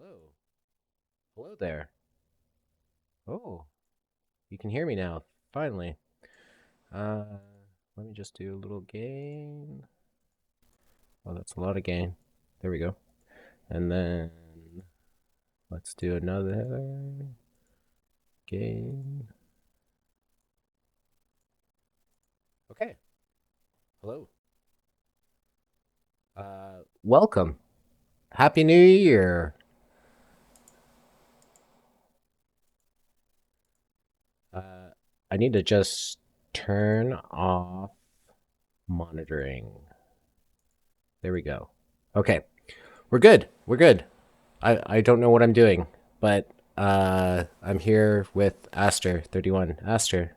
Hello. Hello there. Oh, you can hear me now. Finally. Uh, Let me just do a little gain. Oh, that's a lot of gain. There we go. And then let's do another gain. Okay. Hello. Welcome. Happy New Year. Uh, I need to just turn off monitoring. There we go. Okay. We're good. We're good. I don't know what I'm doing, but I'm here with Aster 31. Aster.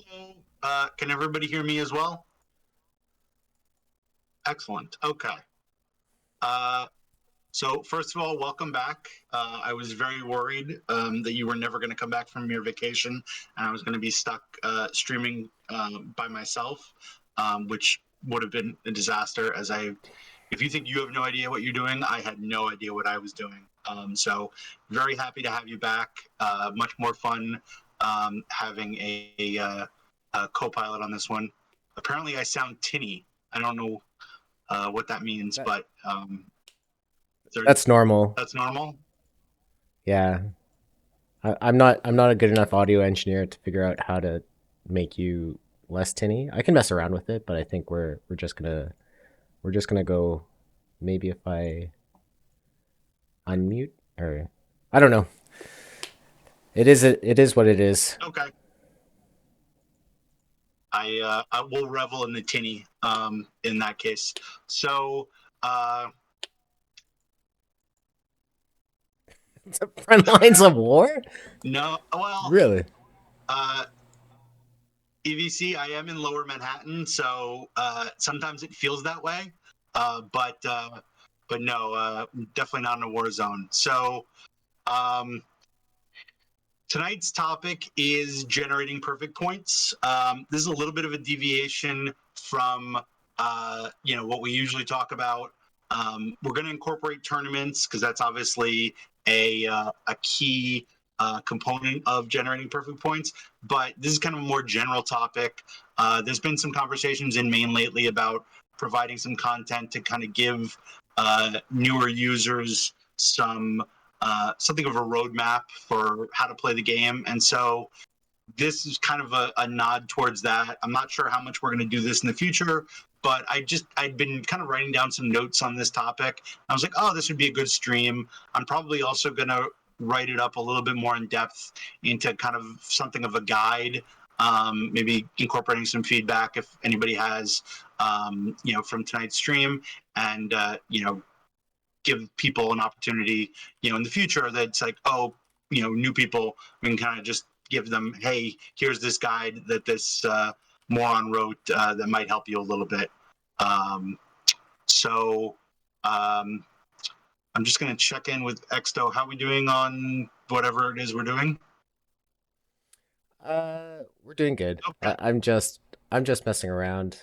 Hello. Can everybody hear me as well? Excellent. Okay. Uh, so first of all, welcome back. I was very worried that you were never going to come back from your vacation, and I was going to be stuck streaming by myself, which would have been a disaster. If you think you have no idea what you're doing, I had no idea what I was doing. So very happy to have you back. Much more fun having a co-pilot on this one. Apparently, I sound tinny. I don't know what that means, That but there, that's normal. that's normal. Yeah, I'm not a good enough audio engineer to figure out how to make you less tinny. I can mess around with it, but I think we're just gonna go. Maybe if I unmute or I don't know. It is what it is. Okay. I will revel in the tinny in that case. So uh, It's a front lines of war. no, well, Really? uh, EVC, I am in Lower Manhattan, so sometimes it feels that way. Uh, but uh, but no, definitely not in a war zone. So um, tonight's topic is generating perfect points. This is a little bit of a deviation from what we usually talk about. We're going to incorporate tournaments because that's obviously a key component of generating perfect points. But this is kind of a more general topic. There's been some conversations in main lately about providing some content to kind of give newer users something of a roadmap for how to play the game. And so this is kind of a nod towards that. I'm not sure how much we're going to do this in the future, but I'd been kind of writing down some notes on this topic. I was like, oh, this would be a good stream. I'm probably also going to write it up a little bit more in depth into kind of something of a guide. Maybe incorporating some feedback if anybody has, from tonight's stream, and give people an opportunity, in the future that's like, oh, new people, we can kind of just give them, hey, here's this guide that this moron wrote that might help you a little bit. Um, so um, I'm just going to check in with Exto. How are we doing on whatever it is we're doing? We're doing good. Okay. I'm just messing around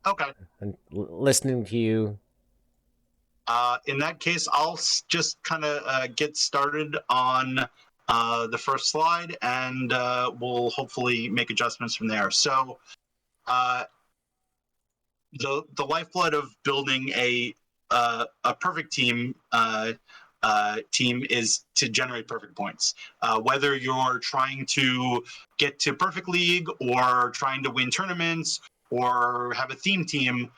Okay. and listening to you. In that case, I'll just kind of get started on the first slide, and we'll hopefully make adjustments from there. So, uh, the lifeblood of building a perfect team is to generate perfect points. Whether you're trying to get to perfect league or trying to win tournaments or have a theme team,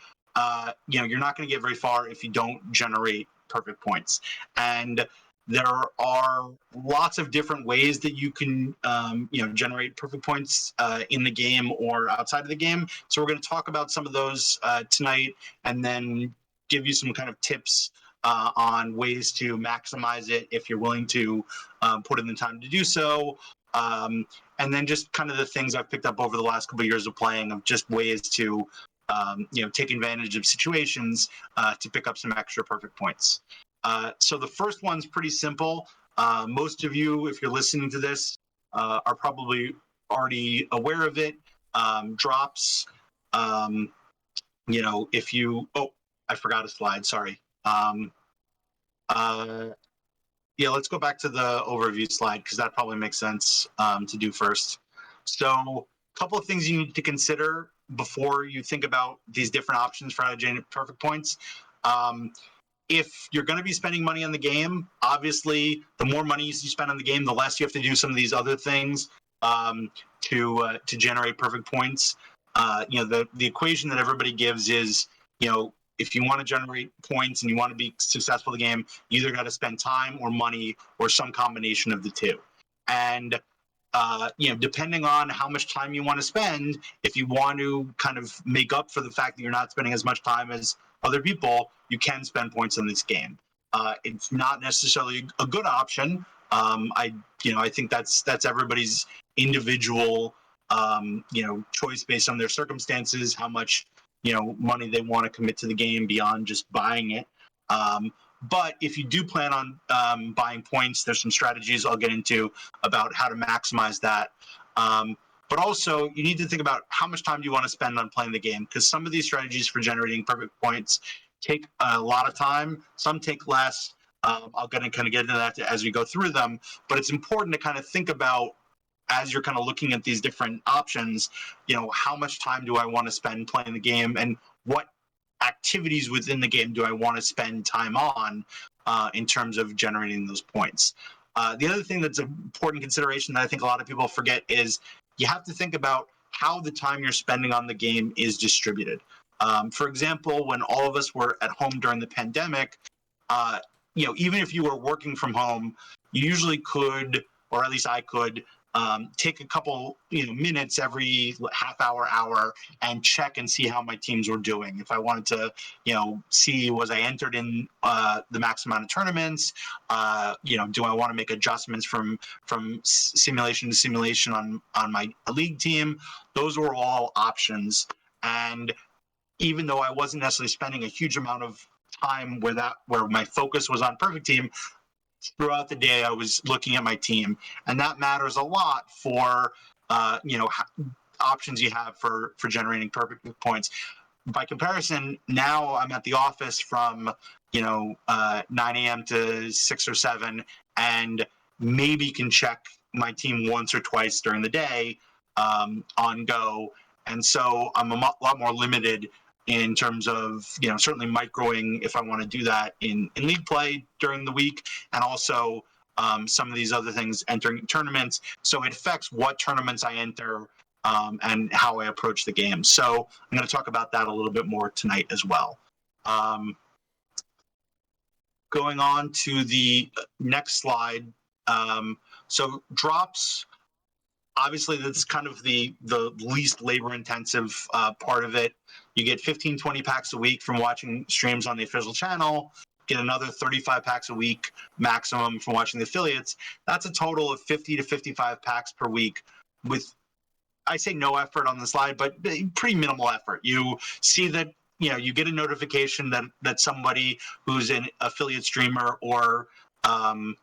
you're not going to get very far if you don't generate perfect points. And there are lots of different ways that you can, generate perfect points in the game or outside of the game. So we're going to talk about some of those tonight, and then give you some kind of tips on ways to maximize it if you're willing to put in the time to do so. Um, and then just kind of the things I've picked up over the last couple of years of playing, of just ways to take advantage of situations to pick up some extra perfect points. So the first one's pretty simple. Most of you, if you're listening to this, are probably already aware of it. Drops. Um, if you, oh, I forgot a slide. Sorry. Um, uh, Yeah, let's go back to the overview slide because that probably makes sense to do first. So, a couple of things you need to consider before you think about these different options for how to generate perfect points. Um, if you're going to be spending money on the game, obviously, the more money you spend on the game, the less you have to do some of these other things to generate perfect points. The equation that everybody gives is, if you want to generate points and you want to be successful in the game, you either got to spend time or money or some combination of the two. And depending on how much time you want to spend, if you want to kind of make up for the fact that you're not spending as much time as other people, you can spend points on this game. It's not necessarily a good option. I think that's everybody's individual, choice based on their circumstances, how much money they want to commit to the game beyond just buying it. But if you do plan on buying points, there's some strategies I'll get into about how to maximize that. But also, you need to think about how much time do you want to spend on playing the game, because some of these strategies for generating perfect points take a lot of time. Some take less. I'll kind of get into that as we go through them. But it's important to kind of think about, as you're kind of looking at these different options, how much time do I want to spend playing the game, and what activities within the game do I want to spend time on in terms of generating those points. The other thing that's an important consideration that I think a lot of people forget is you have to think about how the time you're spending on the game is distributed. For example, when all of us were at home during the pandemic, even if you were working from home, you usually could, or at least I could, take a couple minutes every half hour and check and see how my teams were doing. If I wanted to see, was I entered in the max amount of tournaments, do I want to make adjustments from simulation to simulation on my league team. Those were all options. And even though I wasn't necessarily spending a huge amount of time where my focus was on perfect team, throughout the day I was looking at my team, and that matters a lot for options you have for generating perfect points. By comparison, now I'm at the office from 9 a.m. to 6 or 7, and maybe can check my team once or twice during the day on Go, and so I'm a lot more limited in terms of certainly microing if I want to do that in league play during the week, and also some of these other things, entering tournaments. So it affects what tournaments I enter and how I approach the game. So I'm going to talk about that a little bit more tonight as well. Going on to the next slide. So drops, obviously that's kind of the least labor intensive part of it. You get 15, 20 packs a week from watching streams on the official channel, get another 35 packs a week maximum from watching the affiliates. That's a total of 50 to 55 packs per week with, I say no effort on the slide, but pretty minimal effort. You see that you get a notification that somebody who's an affiliate streamer or the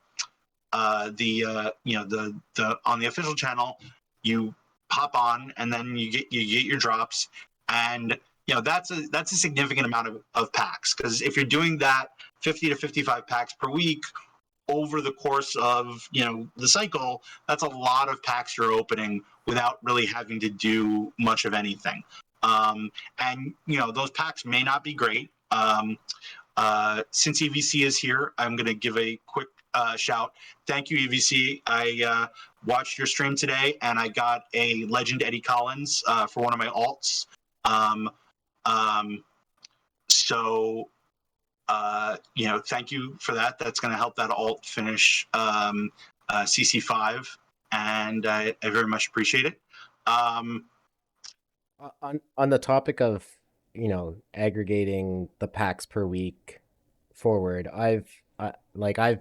on the official channel, you pop on and then you get your drops, and that's a significant amount of packs, because if you're doing that 50 to 55 packs per week over the course of the cycle, that's a lot of packs you're opening without really having to do much of anything. And those packs may not be great. Since EVC is here, I'm going to give a quick shout. Thank you, EVC. I watched your stream today, and I got a Legend Eddie Collins for one of my alts. So thank you for that. That's going to help that alt finish CC5, and I very much appreciate it. On the topic of aggregating the packs per week forward, I've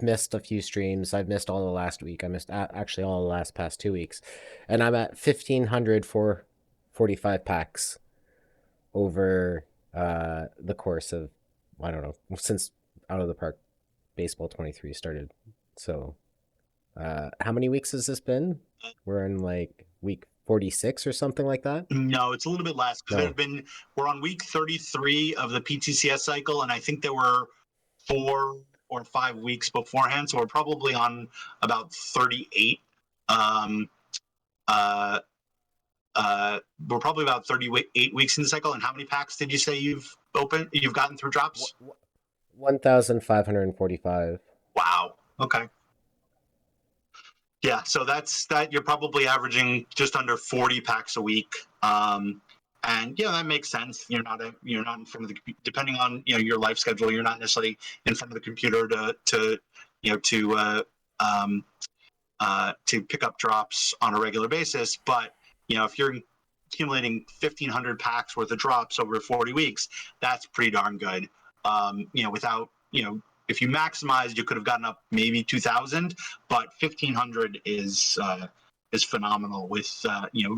missed a few streams. I've missed all the last week. I missed actually all the last past 2 weeks, and I'm at 1,500 for 45 packs over the course of, I don't know, since Out of the Park Baseball 23 started. So how many weeks has this been? We're in like week 46 or something like that. No, it's a little bit less, because No. we're on week 33 of the PTCS cycle, and I think there were 4 or 5 weeks beforehand. So we're probably on about 38. Um, uh, we're probably about 38 weeks in the cycle. And how many packs did you say you've gotten through drops? 1,545. Wow. Okay. Yeah, so that's that. You're probably averaging just under 40 packs a week, and that makes sense. You're not in front of the, depending on your life schedule. You're not necessarily in front of the computer to you know to pick up drops on a regular basis. But if you're accumulating 1,500 packs worth of drops over 40 weeks, that's pretty darn good. Without if you maximized, you could have gotten up maybe 2,000, but 1,500 is phenomenal with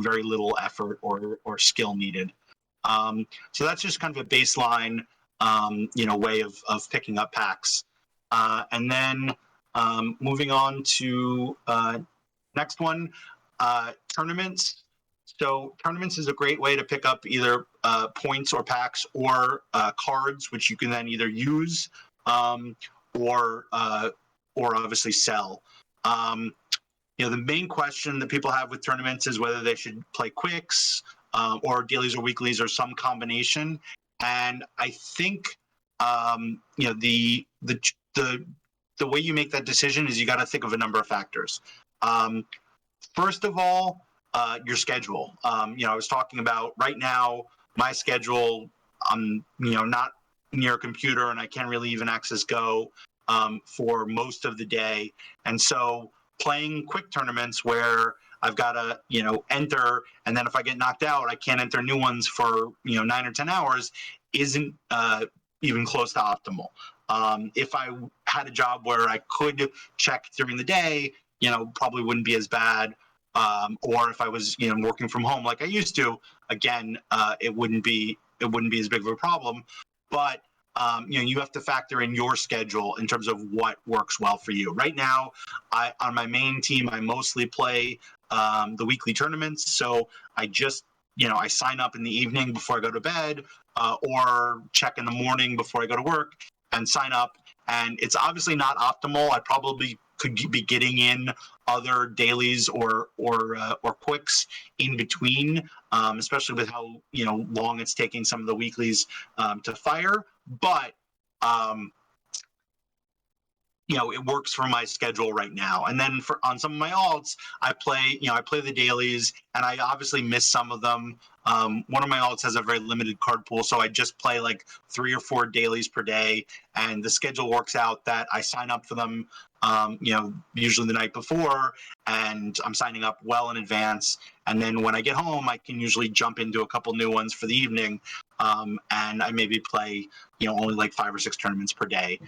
very little effort or skill needed. So that's just kind of a baseline way of picking up packs. And then moving on to next one, tournaments. So tournaments is a great way to pick up either points or packs or cards, which you can then either use um, or obviously sell. The main question that people have with tournaments is whether they should play quicks or dailies or weeklies or some combination. And I think the way you make that decision is you got to think of a number of factors. First of all, your schedule. I was talking about right now my schedule. I'm not near a computer and I can't really even access Go for most of the day, and so playing quick tournaments where I've got to enter, and then if I get knocked out, I can't enter new ones for 9 or 10 hours isn't even close to optimal. If I had a job where I could check during the day, probably wouldn't be as bad. Or if I was, working from home like I used to, again, it wouldn't be as big of a problem. But you have to factor in your schedule in terms of what works well for you. Right now, on my main team, I mostly play the weekly tournaments. So I just I sign up in the evening before I go to bed, or check in the morning before I go to work and sign up. And it's obviously not optimal. I probably could be getting in other dailies or quicks in between, especially with how long it's taking some of the weeklies to fire. But it works for my schedule right now. And then on some of my alts, I play the dailies, and I obviously miss some of them. One of my alts has a very limited card pool, so I just play like 3 or 4 dailies per day, and the schedule works out that I sign up for them, usually the night before, and I'm signing up well in advance. And then when I get home, I can usually jump into a couple new ones for the evening, and I maybe play only like 5 or 6 tournaments per day.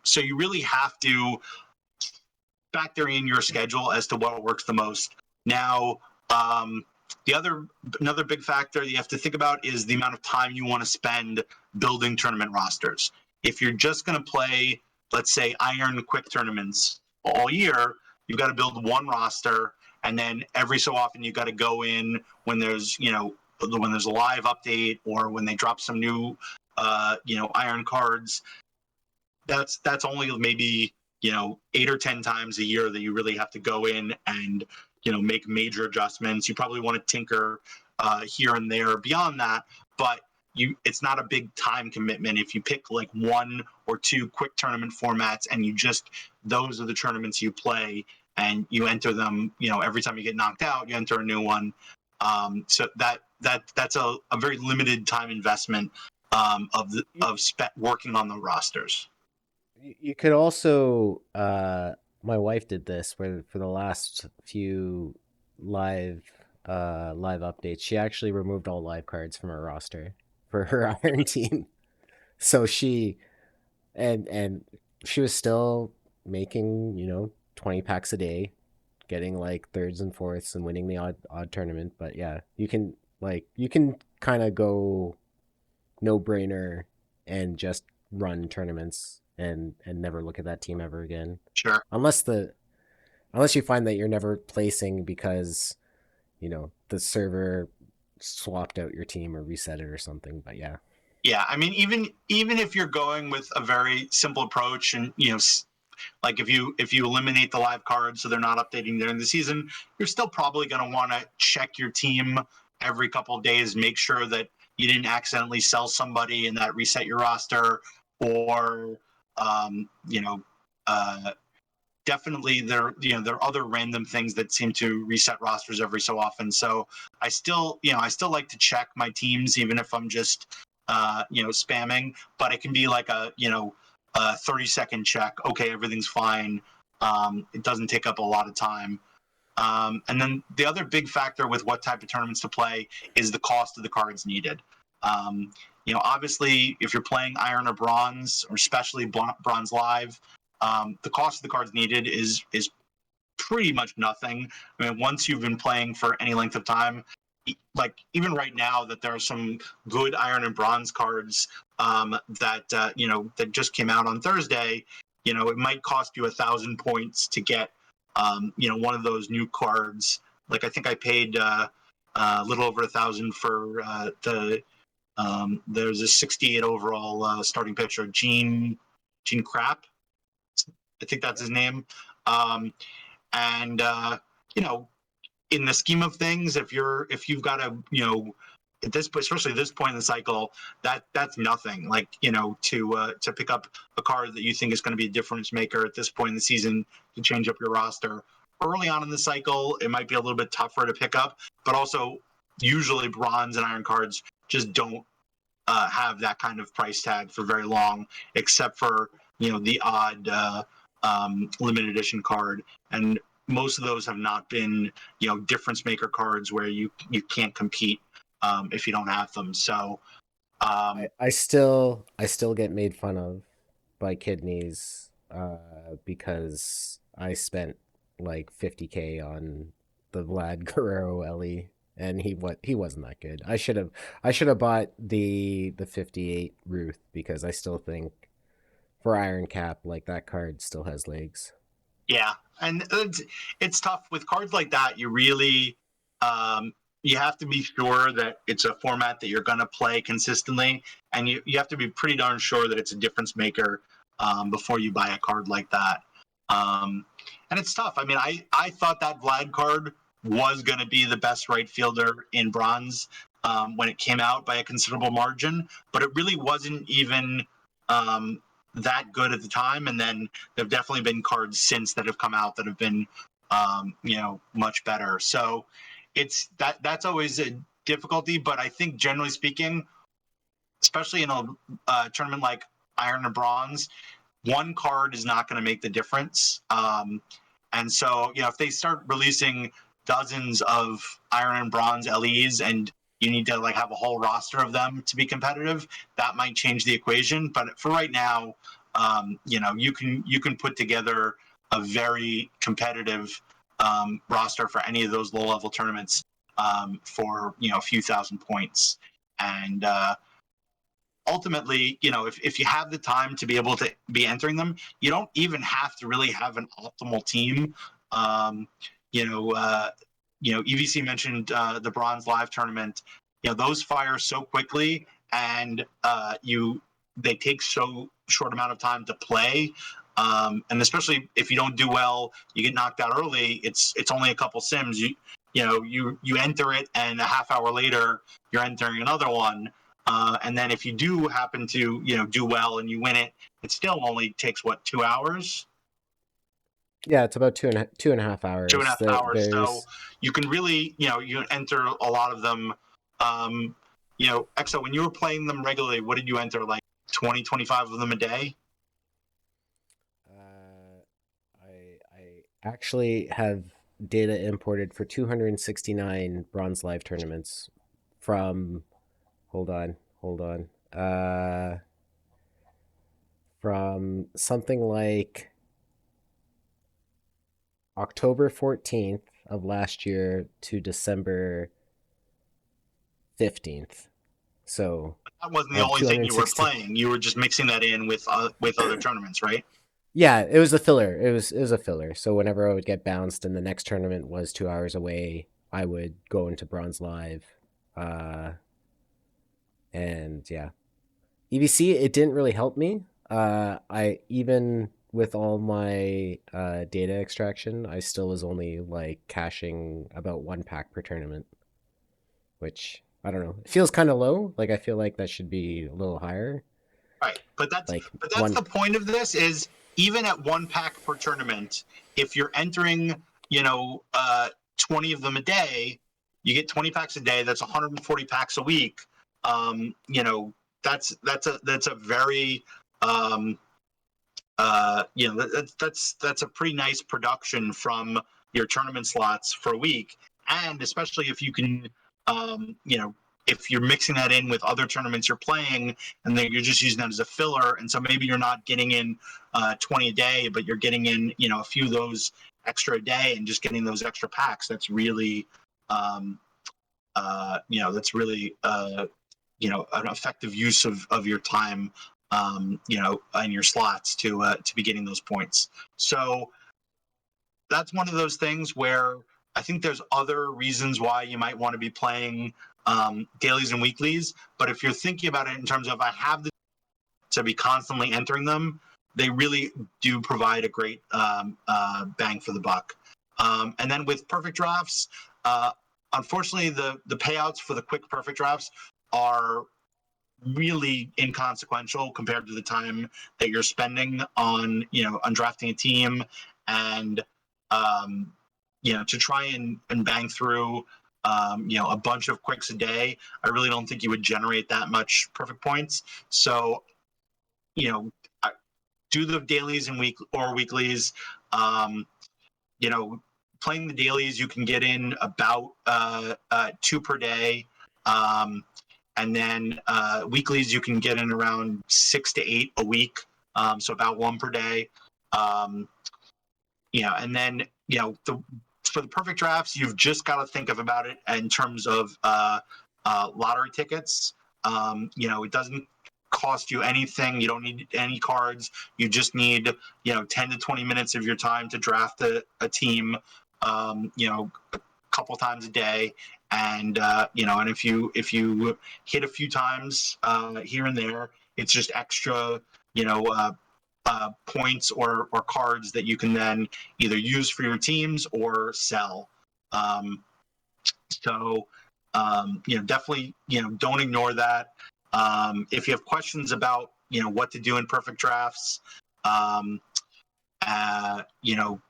So you really have to factor in your schedule as to what works the most. Now, another big factor you have to think about is the amount of time you want to spend building tournament rosters. If you're just going to play, let's say, iron quick tournaments all year, you've got to build one roster, and then every so often you've got to go in when there's when there's a live update or when they drop some new iron cards. That's only maybe 8 or 10 times a year that you really have to go in and make major adjustments. You probably want to tinker here and there beyond that, but it's not a big time commitment if you pick like 1 or 2 quick tournament formats and those are the tournaments you play, and you enter them every time you get knocked out you enter a new one. So that's a very limited time investment working on the rosters. You could also, my wife did this where for the last few live live updates, she actually removed all live cards from her roster for her Iron team. So and she was still making, 20 packs a day, getting like thirds and fourths and winning the odd tournament. But yeah, you can kind of go no brainer and just run tournaments and never look at that team ever again. Sure. Unless you find that you're never placing because, the server swapped out your team or reset it or something. But yeah. Yeah, I mean, even if you're going with a very simple approach, and like if you eliminate the live cards so they're not updating during the season, you're still probably going to want to check your team every couple of days, make sure that you didn't accidentally sell somebody and that reset your roster, or um, you know, uh, definitely there are other random things that seem to reset rosters every so often. So I still like to check my teams even if I'm just spamming, but it can be like a 30-second check. Okay, everything's fine. It doesn't take up a lot of time. And then the other big factor with what type of tournaments to play is the cost of the cards needed. Obviously, if you're playing Iron or Bronze, or especially Bronze Live, the cost of the cards needed is pretty much nothing. I mean, once you've been playing for any length of time, like even right now, that there are some good Iron and Bronze cards that just came out on Thursday. It might cost you 1,000 points to get one of those new cards. Like I think I paid a little over 1,000 for there's a 68 overall starting pitcher, Gene Crap. I think that's Yep. his name. Um, and you know, in the scheme of things, if you've got a at this, especially at this point in the cycle, that's nothing. Like to pick up a card that you think is going to be a difference maker at this point in the season to change up your roster. Early on in the cycle, it might be a little bit tougher to pick up, but also usually bronze and iron cards just don't have that kind of price tag for very long, except for the odd limited edition card, and most of those have not been difference maker cards where you can't compete if you don't have them. So I still get made fun of by kidneys because I spent like 50K on the Vlad Guerrero Ellie, and he wasn't that good. I should have bought the 58 Ruth, because I still think for Iron Cap, like, that card still has legs. yeah, and it's tough with cards like that. Um, you have to be sure that it's a format that you're going to play consistently, and you have to be pretty darn sure that it's a difference maker before you buy a card like that. Um, and it's tough. I mean, I thought that Vlad card was going to be the best right fielder in bronze when it came out by a considerable margin, but it really wasn't even um, that good at the time. And then there've definitely been cards since that have come out that have been much better. So that's always a difficulty, but I think generally speaking, especially in a tournament like iron or bronze, one card is not going to make the difference. And so if they start releasing dozens of iron and bronze LEs, and you need to like have a whole roster of them to be competitive, that might change the equation. But for right now, you can put together a very competitive roster for any of those low level tournaments for a few thousand points. And ultimately, if you have the time to be able to be entering them, you don't even have to really have an optimal team. Um, you know, uh, EVC mentioned the Bronze Live tournament. Those fire so quickly, and they take so short amount of time to play. And especially if you don't do well, you get knocked out early. It's only a couple sims. You enter it, and a half hour later, you're entering another one. And then if you do happen to do well and you win it, it still only takes what, 2 hours, Yeah, it's about two and a half two and a hours. half hours. So There's you can really you enter a lot of them. Exo, when you were playing them regularly, what did you enter, like 20, 25 of them a day? uh, I actually have data imported for 269 Bronze Live tournaments from, hold on, from something like October 14th of last year to December 15th. So That wasn't I the have only thing you were 260. playing. You were just mixing that in with other tournaments, right? Yeah, it was a filler. It was a filler. So whenever I would get bounced and the next tournament was 2 hours away, I would go into Bronze Live. Uh and yeah. EVC, it didn't really help me. I even with all my data extraction, I still was only like cashing about 1 pack per tournament, which I don't know. It feels kind of low. Like I feel like that should be a little higher. Right, but Like that's one. the point of this is even at 1 pack per tournament, if you're entering, you know, 20 of them a day, you get 20 packs a day. That's 140 packs a week. You know, that's a very you know that's a pretty nice production from your tournament slots for a week, and especially if you can, you know, if you're mixing that in with other tournaments you're playing, and then you're just using that as a filler, and so maybe you're not getting in 20 a day, but you're getting in, you know, a few of those extra a day, and just getting those extra packs. That's really, um, you know, that's really you know, an effective use of your time, you know, in your slots to be getting those points. So that's one of those things where I think there's other reasons why you might want to be playing dailies and weeklies. But if you're thinking about it in terms of I have to be constantly entering them, they really do provide a great bang for the buck. And then with perfect drafts, uh, unfortunately, the payouts for the quick perfect drafts are really inconsequential compared to the time that you're spending on, you know, on drafting a team, and um, you know, to try and bang through you know, a bunch of quicks a day. I really don't think you would generate that much perfect points. So, you know, do the dailies and weeklies. Um, you know, playing the dailies, you can get in about 2 per day. Um, and then weeklies, you can get in around 6 to 8 a week. So about 1 per day. Um, you know, and then, you know, for the perfect drafts, you've just got to think of about it in terms of lottery tickets. You know, it doesn't cost you anything. You don't need any cards. You just need, you know, 10 to 20 minutes of your time to draft a team, you know, a couple times a day. And, you know, and if you hit a few times here and there, it's just extra, you know, points or cards that you can then either use for your teams or sell. Um, so, you know, definitely, you know, don't ignore that. If you have questions about, you know, what to do in perfect drafts, um, you know,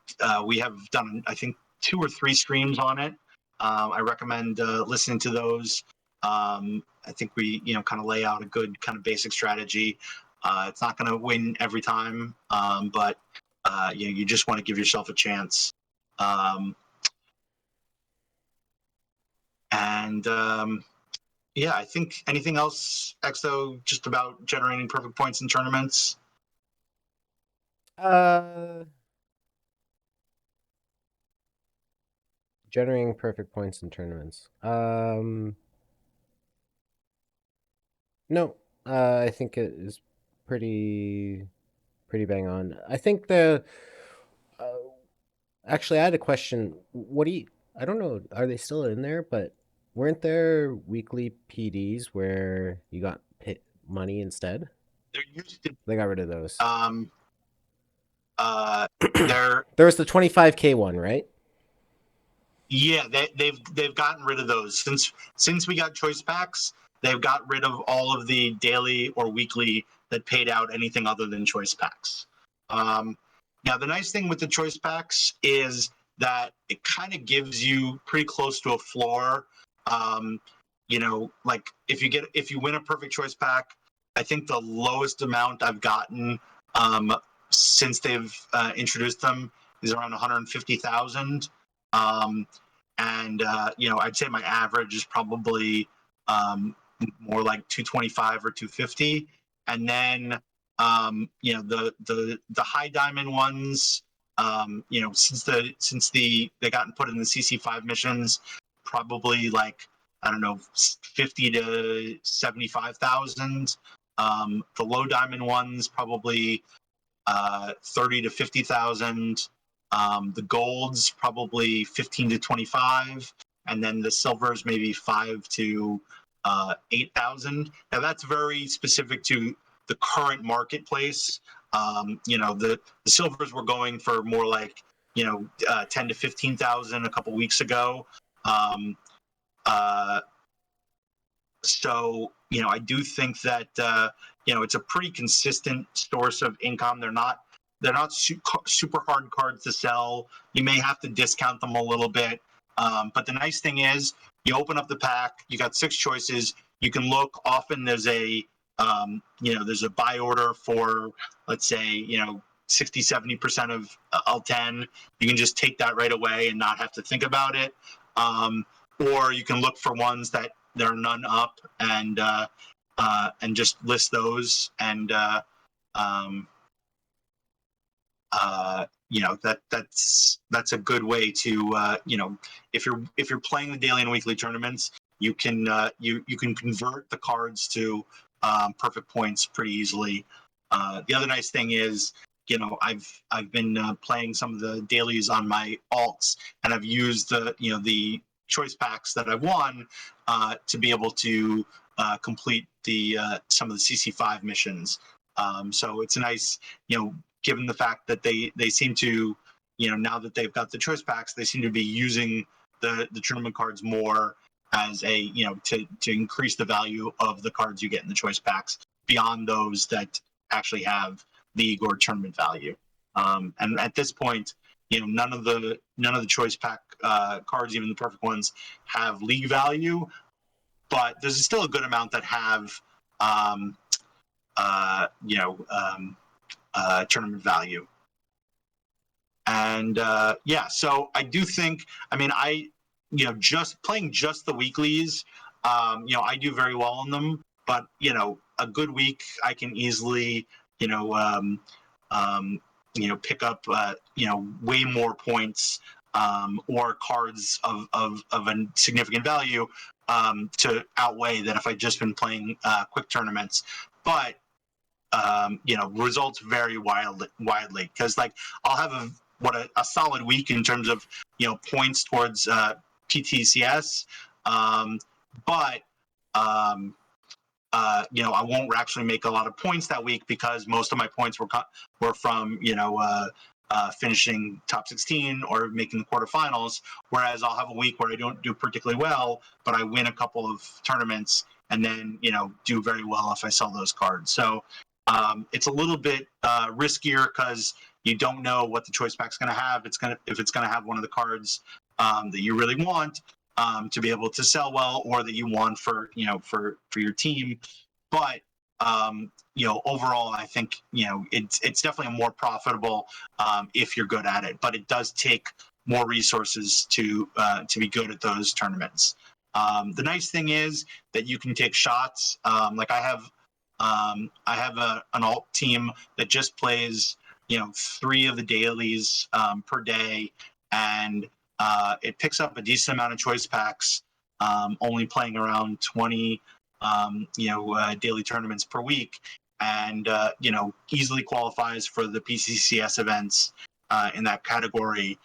we have done, I think, 2 or 3 streams on it. I recommend listening to those. I think we, you know, kind of lay out a good kind of basic strategy. It's not going to win every time, but you know, you just want to give yourself a chance. Um, and yeah, I think anything else, Exo, just about generating perfect points in tournaments? Uh, Generating perfect points in tournaments. No, I think it is pretty pretty bang on. I think the uh, actually I had a question. What do you? I don't know. Are they still in there? But weren't there weekly PDs where you got money instead? There used to, They got rid of those. um, there There was the 25K one, right? Yeah, they've gotten rid of those since we got choice packs. They've got rid of all of the daily or weekly that paid out anything other than choice packs. Um, Now, the nice thing with the choice packs is that it kind of gives you pretty close to a floor. Um, you know, like if you win a perfect choice pack, I think the lowest amount I've gotten since they've introduced them is around 150,000. Um, and you know, I'd say my average is probably more like 225 or 250. And then you know, the high diamond ones, you know, since they gotten put in the CC5 missions, probably like, I don't know, 50 to 75,000. The low diamond ones probably 30 to 50,000. The golds probably 15 to 25, and then the silvers maybe 5 to 8,000. Now that's very specific to the current marketplace. The silvers were going for more like 10 to 15,000 a couple weeks ago. Um, uh, so I do think that it's a pretty consistent source of income. They're not super hard cards to sell. You may have to discount them a little bit, but the nice thing is you open up the pack. You got 6 choices. You can look. Often there's a there's a buy order for, let's say, 60-70% of L10. You can just take that right away and not have to think about it. Or you can look for ones that there are none up, and just list those, and that's a good way to if you're playing the daily and weekly tournaments, you can you can convert the cards to perfect points pretty easily. The other nice thing is, I've been playing some of the dailies on my alts, and I've used the choice packs that I've won to be able to complete the some of the CC5 missions. So it's a nice, given the fact that they seem to, now that they've got the choice packs, they seem to be using the tournament cards more as a, to increase the value of the cards you get in the choice packs beyond those that actually have league or tournament value. And at this point, none of the choice pack cards, even the perfect ones, have league value, but there's still a good amount that have um, tournament value. And so I do think, just playing just the weeklies, I do very well on them. But a good week, I can easily, pick up, way more points or cards of a significant value to outweigh that if I'd just been playing quick tournaments. But results vary widely, because like I'll have a solid week in terms of points towards PTCS, but I won't actually make a lot of points that week because most of my points were from finishing top 16 or making the quarterfinals. Whereas I'll have a week where I don't do particularly well, but I win a couple of tournaments and then do very well if I sell those cards. So it's a little bit riskier because you don't know what the choice pack's going to have. If it's going to have one of the cards that you really want to be able to sell well, or that you want for your team. But overall, I think it's definitely a more profitable if you're good at it. But it does take more resources to be good at those tournaments. The nice thing is that you can take shots. Like I have an alt team that just plays 3 of the dailies per day, and it picks up a decent amount of choice packs, only playing around 20 daily tournaments per week, and easily qualifies for the PCCS events in that category.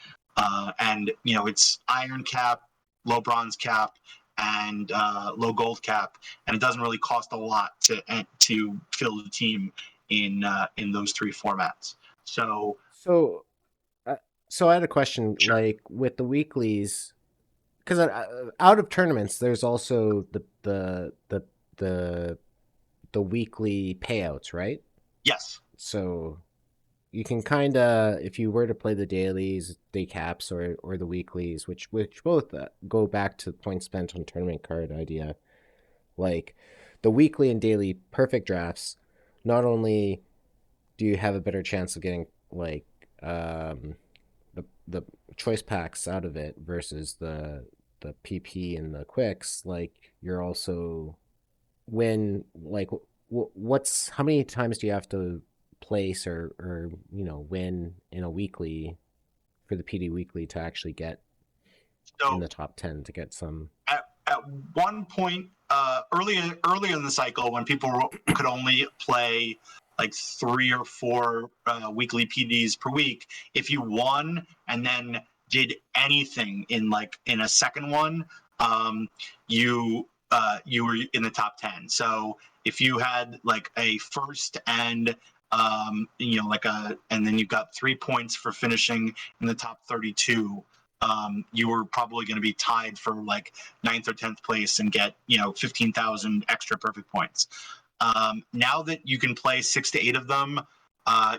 And it's iron cap, low bronze cap, and low gold cap, and it doesn't really cost a lot to fill the team in those 3 formats. So So, uh, so I had a question. sure. Like with the weeklies, because out of tournaments, there's also the the weekly payouts, right? Yes. So you can kind of, if you were to play the dailies, day caps, or the weeklies, which both go back to points spent on tournament card idea. Like the weekly and daily perfect drafts, not only do you have a better chance of getting like the choice packs out of it versus the PP and the quicks, like you're also when like what's how many times do you have to place or win in a weekly for the PD weekly to actually get in So the top 10 to get some. at one point, early in the cycle, when people could only play like 3 or 4 weekly PDs per week, if you won and then did anything in a second one, you you were in the top 10. So if you had like a first and and then you got 3 points for finishing in the top 32, you were probably going to be tied for like ninth or 10th place and get 15,000 extra perfect points. Now that you can play 6 to 8 of them,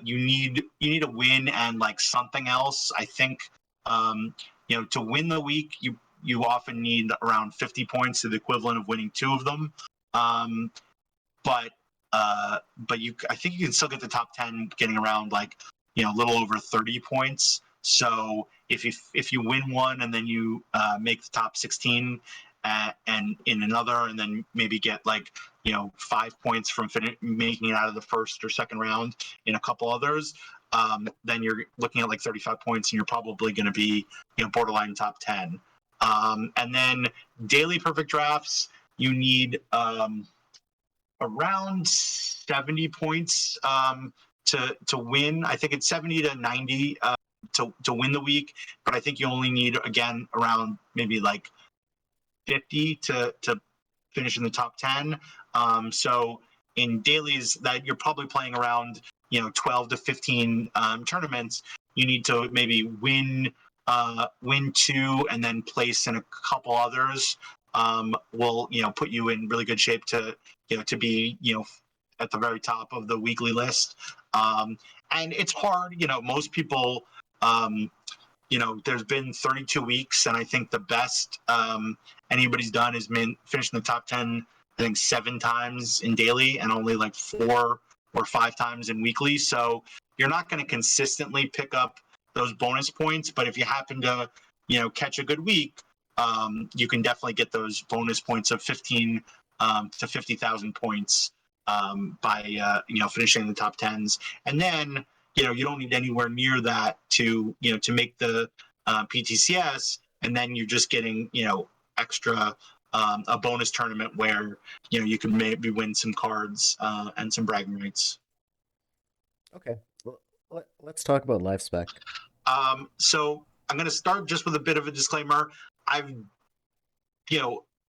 you need a win and like something else. I think to win the week, you often need around 50 points, to the equivalent of winning 2 of them. Um, but I think you can still get the top 10 getting around like a little over 30 points. So if you win one and then you make the top 16 and in another, and then maybe get like 5 points from making it out of the first or second round in a couple others, then you're looking at like 35 points, and you're probably going to be borderline top 10. And then daily perfect drafts, you need around 70 points to win. I think it's 70 to 90 to win the week, but I think you only need, again, around maybe like 50 to finish in the top 10. So in dailies, that you're probably playing around 12 to 15 tournaments, you need to maybe win 2 and then place in a couple others. Will put you in really good shape to to be at the very top of the weekly list. And it's hard. Most people. There's been 32 weeks, and I think the best anybody's done is finish in the top 10, I think 7 times in daily, and only like 4 or 5 times in weekly. So you're not going to consistently pick up those bonus points, but if you happen to catch a good week, you can definitely get those bonus points of 15 to 50,000 points by finishing in the top 10s. And then you don't need anywhere near that to make the PTCS, and then you're just getting extra a bonus tournament where you can maybe win some cards and some bragging rights. Okay. Let's talk about live spec. So I'm going to start just with a bit of a disclaimer. I've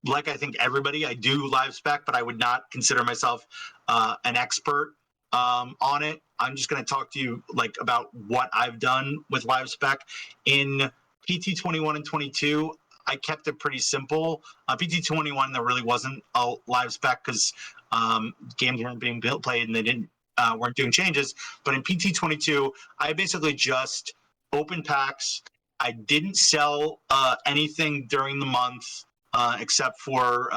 like I think everybody, I do live spec, but I would not consider myself an expert on it. I'm just going to talk to you like about what I've done with live spec in PT21 and 22. I kept it pretty simple. PT21, there really wasn't a live spec because games weren't being played and they weren't doing changes. But in PT22, I basically just opened packs. I didn't sell anything during the month except for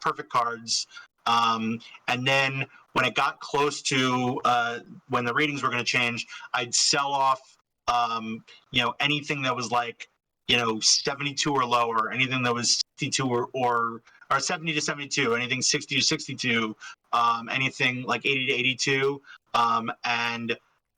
perfect cards. And then when it got close to when the ratings were going to change, I'd sell off, anything that was like, 72 or lower, anything that was 62 or 70 to 72, anything 60 to 62, anything like 80 to 82. And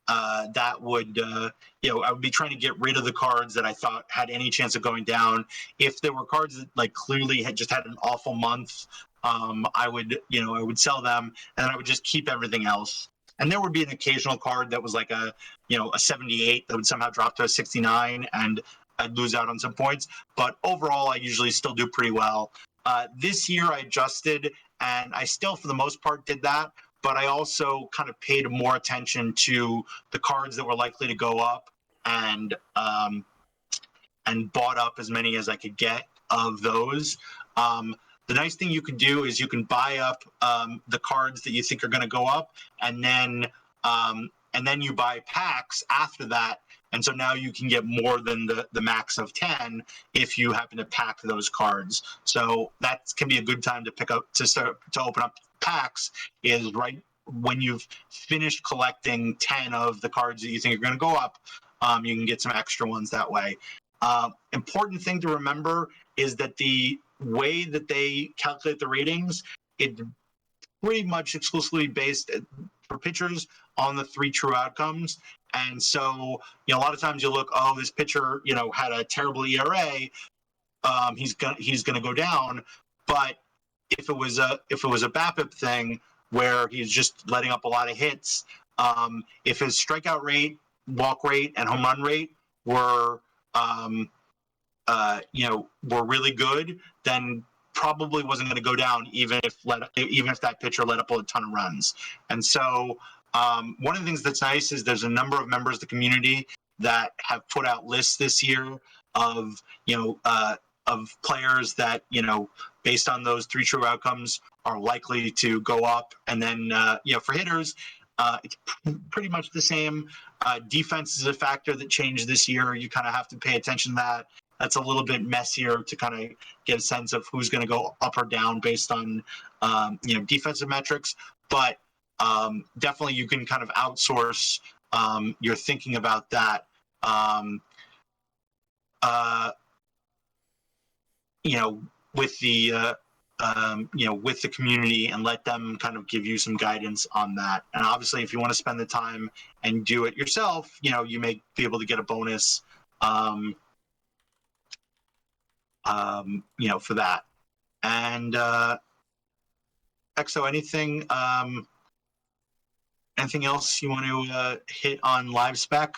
that would, I would be trying to get rid of the cards that I thought had any chance of going down. If there were cards that like clearly had just had an awful month, I would sell them, and I would just keep everything else. And there would be an occasional card that was like a 78 that would somehow drop to a 69, and I'd lose out on some points. But overall, I usually still do pretty well. This year, I adjusted, and I still, for the most part, did that. But I also kind of paid more attention to the cards that were likely to go up, and bought up as many as I could get of those. The nice thing you can do is you can buy up the cards that you think are going to go up, and then you buy packs after that. And so now you can get more than the max of 10 if you happen to pack those cards. So that can be a good time to open up packs, is right when you've finished collecting 10 of the cards that you think are going to go up. You can get some extra ones that way. Important thing to remember is that the way that they calculate the ratings, it's pretty much exclusively based for pitchers on the 3 true outcomes. And so, a lot of times you look, oh, this pitcher, had a terrible ERA. He's gonna go down. But if it was a BABIP thing where he's just letting up a lot of hits, if his strikeout rate, walk rate, and home run rate were were really good, then probably wasn't going to go down even if that pitcher let up a ton of runs. And so one of the things that's nice is there's a number of members of the community that have put out lists this year of of players that based on those three true outcomes are likely to go up. And then for hitters, it's pretty much the same. Defense is a factor that changed this year. You kind of have to pay attention to that. That's a little bit messier to kind of get a sense of who's going to go up or down based on defensive metrics. But definitely you can kind of outsource your thinking about that. With the with the community and let them kind of give you some guidance on that. And obviously, if you want to spend the time and do it yourself, you may be able to get a bonus, for that. And Exo, anything else you want to hit on live spec?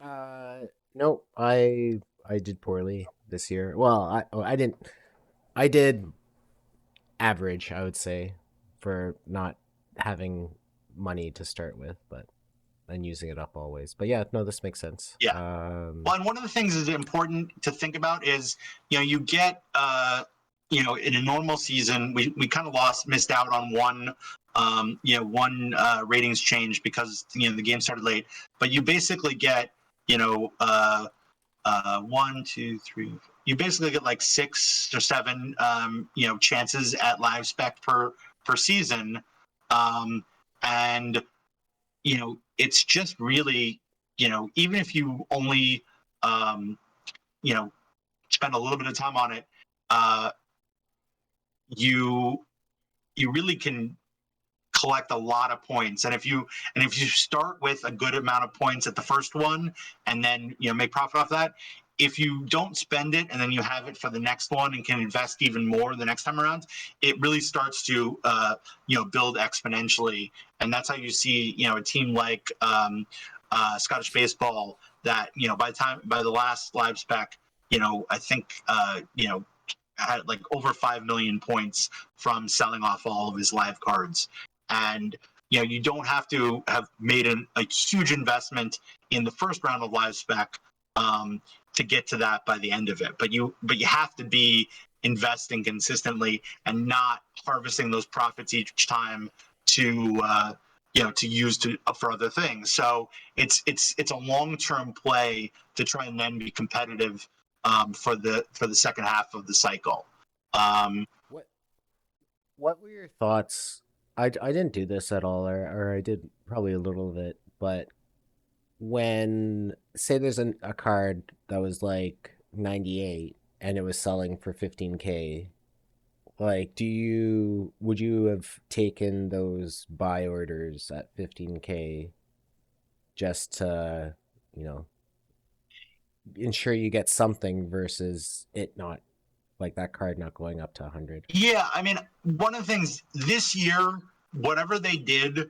No, I did poorly this year. Well, I didn't. I did average, I would say, for not having money to start with, but and using it up always. But yeah, no, this makes sense. Yeah. Well, and one of the things that's important to think about is, you get, in a normal season, we kind of missed out on one ratings change because, the game started late. But you basically get, 1, 2, 3. You basically get like 6 or 7, chances at live spec per season, and it's just really, even if you only, spend a little bit of time on it, you really can collect a lot of points. And if you start with a good amount of points at the first one, and then make profit off that, if you don't spend it and then you have it for the next one and can invest even more the next time around, it really starts to build exponentially. And that's how you see a team like Scottish baseball that by the last live spec, I think had like over 5 million points from selling off all of his live cards. And you don't have to have made a huge investment in the first round of live spec to get to that by the end of it. But you have to be investing consistently and not harvesting those profits each time to use for other things. So it's a long-term play to try and then be competitive for the second half of the cycle. What What were your thoughts? I didn't do this at all, or I did probably a little of it, but when say there's a card that was like 98 and it was selling for 15K, like would you have taken those buy orders at 15K just to, you know, ensure you get something versus it not like that card not going up to 100? Yeah, I mean, one of the things this year, whatever they did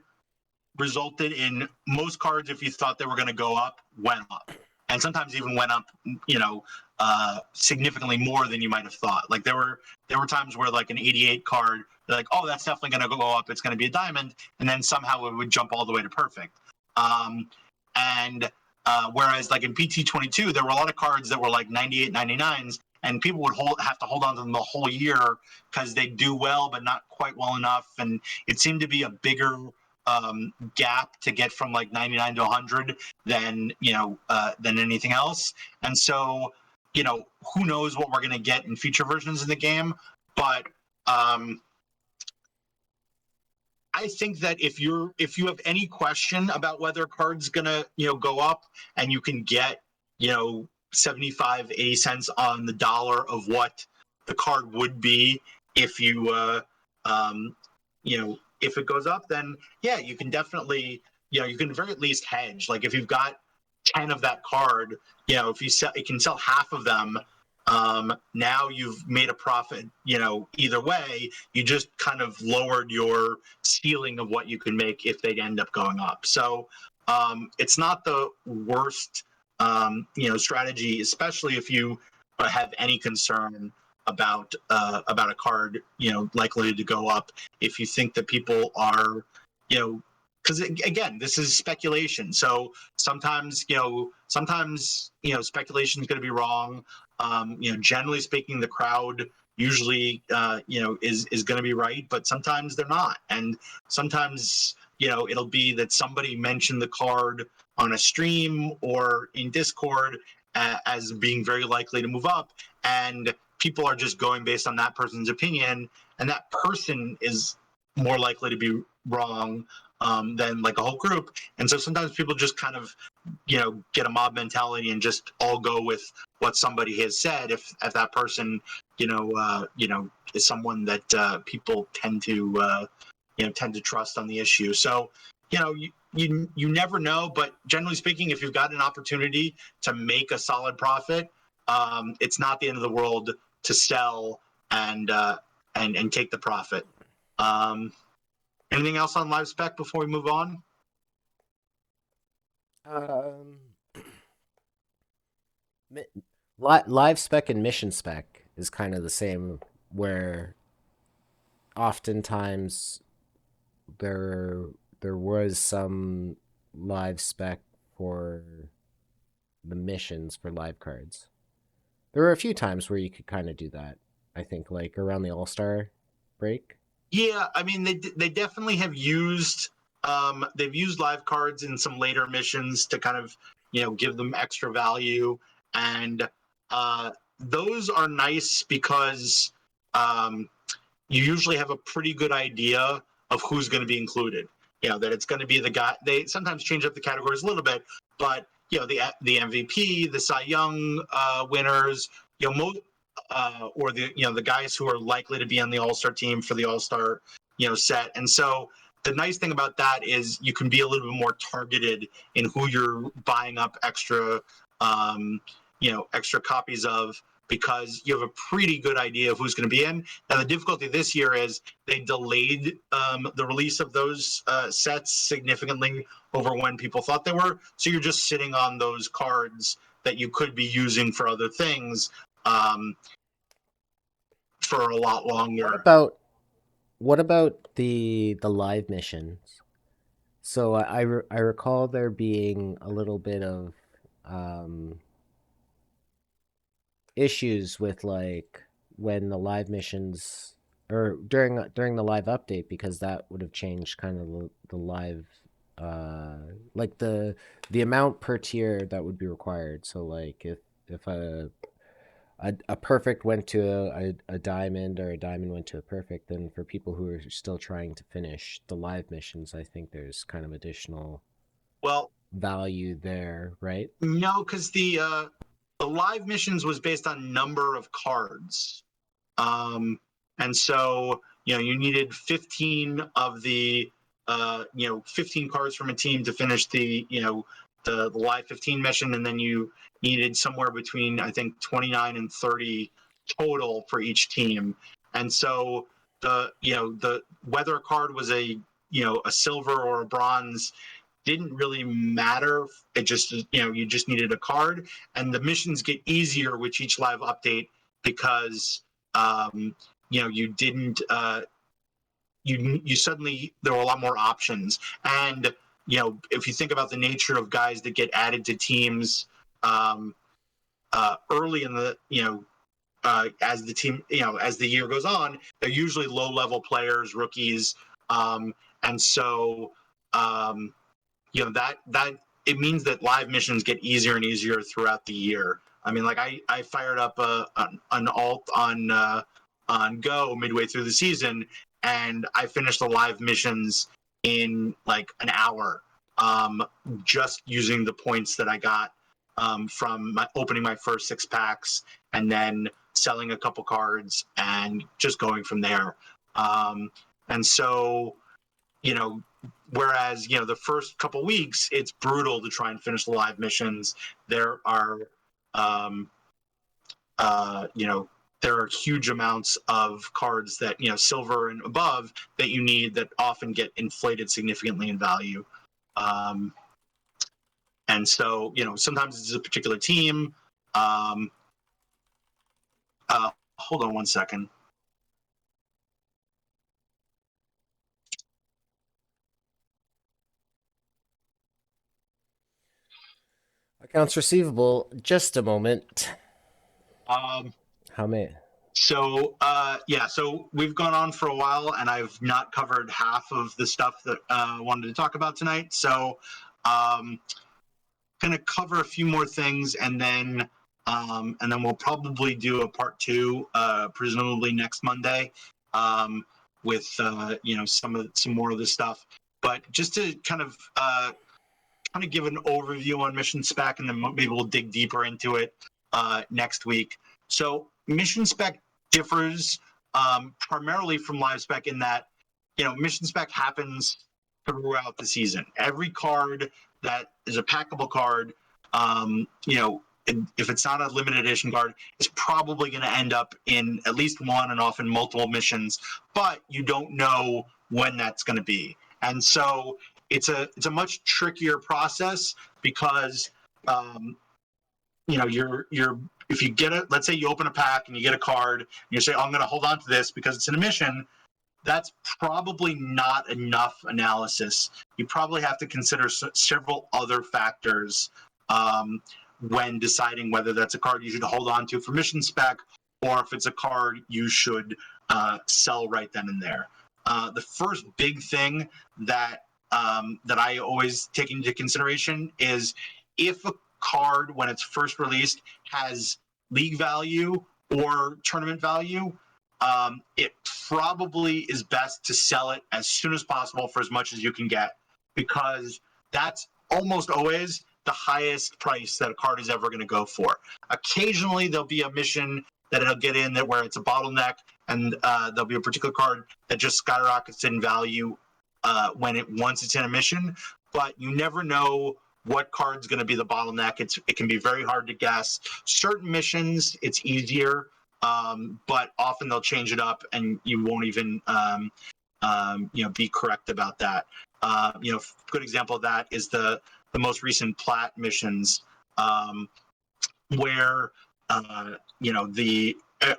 resulted in most cards, if you thought they were going to go up, went up, and sometimes even went up, significantly more than you might have thought. Like there were times where like an 88 card, they're like, oh, that's definitely going to go up. It's going to be a diamond, and then somehow it would jump all the way to perfect. And whereas like in PT22, there were a lot of cards that were like 98, 99s, and people would have to hold on to them the whole year because they do well, but not quite well enough. And it seemed to be a bigger gap to get from like 99 to 100 than anything else. And so, who knows what we're going to get in future versions of the game. But I think that if you have any question about whether a card's gonna go up, and you can get 75, 80 cents on the dollar of what the card would be if you if it goes up, then yeah, you can definitely you can very at least hedge. Like if you've got 10 of that card, if you can sell half of them, now you've made a profit, either way. You just kind of lowered your ceiling of what you can make if they end up going up. So it's not the worst, strategy, especially if you have any concern about a card, likely to go up. If you think that people are, because again, this is speculation. So sometimes speculation is going to be wrong. Generally speaking, the crowd usually is going to be right, but sometimes they're not, and sometimes it'll be that somebody mentioned the card on a stream or in Discord as being very likely to move up, and people are just going based on that person's opinion, and that person is more likely to be wrong than like a whole group. And so sometimes people just kind of get a mob mentality and just all go with what somebody has said if that person is someone that people tend to trust on the issue. So you never know, but generally speaking, if you've got an opportunity to make a solid profit, it's not the end of the world to sell and take the profit. Anything else on live spec before we move on? Um, live spec and mission spec is kind of the same, where oftentimes there there was some live spec for the missions for live cards. There were a few times where you could kind of do that. I think like around the All-Star break. Yeah, I mean they definitely have used they've used live cards in some later missions to kind of give them extra value, and those are nice because um, you usually have a pretty good idea of who's going to be included. That it's going to be the guy. They sometimes change up the categories a little bit, but the MVP, the Cy Young winners, most or the guys who are likely to be on the All Star team for the All Star set. And so the nice thing about that is you can be a little bit more targeted in who you're buying up extra copies of, because you have a pretty good idea of who's going to be in. Now, the difficulty this year is they delayed the release of those sets significantly over when people thought they were. So you're just sitting on those cards that you could be using for other things for a lot What longer. about the live missions? So I recall there being a little bit of um, issues with like when the live missions, or during the live update, because that would have changed kind of the live like the amount per tier that would be required. So like if a perfect went to a diamond, or a diamond went to a perfect, then for people who are still trying to finish the live missions, I think there's kind of additional Well, value there, right? no, because the live missions was based on number of cards. Um, and so, you needed 15 of the, 15 cards from a team to finish the live 15 mission. And then you needed somewhere between, I think, 29 and 30 total for each team. And so the whether a card was a silver or a bronze didn't really matter. It just, you just needed a card, and the missions get easier with each live update because, you didn't, you suddenly, there were a lot more options. And, if you think about the nature of guys that get added to teams, early in the, as the team, as the year goes on, they're usually low level players, rookies. And so, um, that it means that live missions get easier and easier throughout the year. I mean, like I fired up an alt on Go midway through the season, and I finished the live missions in like an hour, just using the points that I got from opening my first 6 packs, and then selling a couple cards and just going from there. And so, you know, whereas the first couple weeks it's brutal to try and finish the live missions. There are um, uh, you know there are huge amounts of cards that silver and above that you need, that often get inflated significantly in value. um, and so sometimes it's a particular team. um, Hold on 1 second. Accounts receivable. Just a moment. Um, How many? so we've gone on for a while, and I've not covered half of the stuff that I wanted to talk about tonight. So, going to cover a few more things, and then we'll probably do a part two, presumably next Monday, with some more of the stuff. But just to kind of give an overview on mission spec, and then maybe we'll dig deeper into it next week. So mission spec differs primarily from live spec in that mission spec happens throughout the season. Every card that is a packable card, if it's not a limited edition card, is probably going to end up in at least one and often multiple missions, but you don't know when that's going to be. And so it's a much trickier process because you're if you get it, let's say you open a pack and you get a card and you say, oh, I'm going to hold on to this because it's an mission. That's probably not enough analysis. You probably have to consider several other factors when deciding whether that's a card you should hold on to for mission spec, or if it's a card you should sell right then and there. The first big thing that I always take into consideration is if a card, when it's first released, has league value or tournament value, it probably is best to sell it as soon as possible for as much as you can get, because that's almost always the highest price that a card is ever going to go for. Occasionally, there'll be a mission that it'll get in that where it's a bottleneck, and there'll be a particular card that just skyrockets in value once it's in a mission. But you never know what card's going to be the bottleneck. It can be very hard to guess. Certain missions, it's easier, but often they'll change it up, and you won't even be correct about that. Good example of that is the most recent plat missions, where